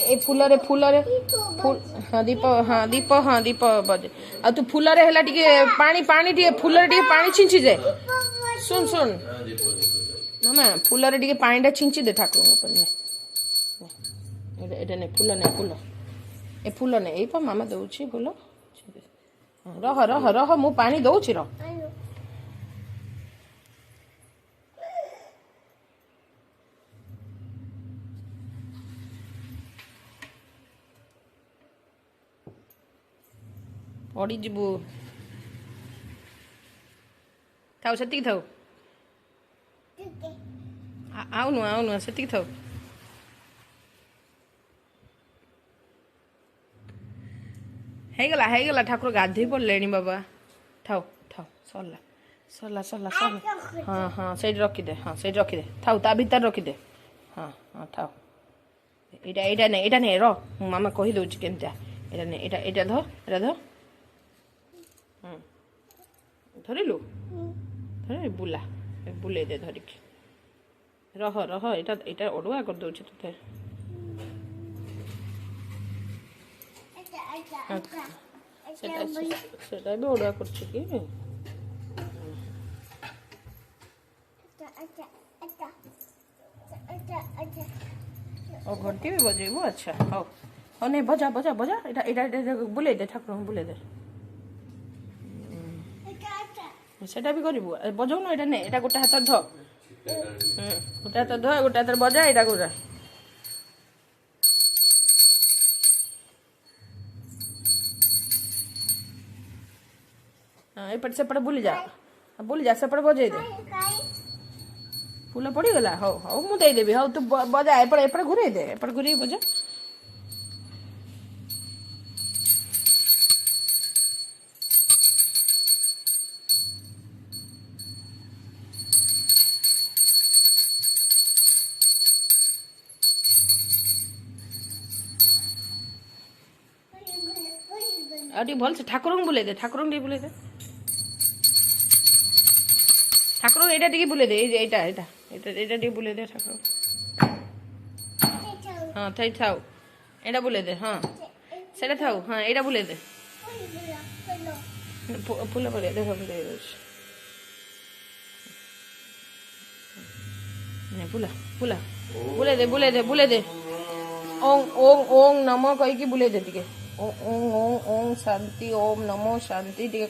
ए फूलरे फूलरे फूल हाँ दीप हाँ दीप हाँ दीप बजे आ तू फूलरे हैला टिके पानी पानी टिके फूलरे टिके पानी छिंची दे सुन सुन मामा फूलरे टिके पानी छिंची दे ठाकुर ऊपर ने एटा ने फूल ए फूल ने ए पा मामा दउची फूल रह रह रह मु पानी दउची रह पड़ी जीवु थाउ सेतिक थाउ आउनु सेतिक थाउ ହେଇଗଲା ଠାକୁର ଗାଧେଇ ପଡିଲେଣି ବାବା ଥାଉ ଥାଉ ସରିଲା ସରିଲା ସରିଲା ସରିଲା ହଁ ହଁ ସେଇଠି ରଖିଦେ ହଁ ସେଇଠି ରଖିଦେ ଥାଉ ତା ଭିତରେ ରଖିଦେ ହଁ ହଁ ଥାଉ ଏଇଟା ନେ ର ମୁଁ ମାମା କହିଦଉଛି କେମିତିଆ ଏଇଟା ନେ ଏଇଟା ଧ ଧରିଲୁ ଧରି ବୁଲା ବୁଲେଇ ଦେ ଧରିକି ରହ ଏଇଟା ଅଡୁଆ କରିଦଉଛି ତତେ সেটা भी অর্ডার করছে কি ও ঘন্টি भी बजेबो अच्छा हो हो नहीं बजा बजा बजा এটা বুলে দে ঠাকুর বুলে দে সেটা भी করিবো বজাও না এটা নে এটা গোটা হাত ধ গোটা হাত ধ গোটা হাত বজা এটা গোটা एपट सेपट बुली जा सेपट बजे दे फूल पड़ी गला हो हो मु दे देबी हो तू बजा एपट घुरे दे एपट घुरे बजा अरे भल से ठाकुर बुले दे ठाकुर बुले दे ठाकुर एटा टिके बुले दे एटा एटा एटा एटा टिके बुले दे ठाकुर हाँ थई थाउ एटा बुले दे हाँ सेटा थाउ हाँ एटा बुले दे फूल बुले दे बुले दे ने फूला फूला बुले दे ओम ओम ओम नमो कहि की बुले दे टिके ओम ओम ओम शांति ओम नमो शांति टिके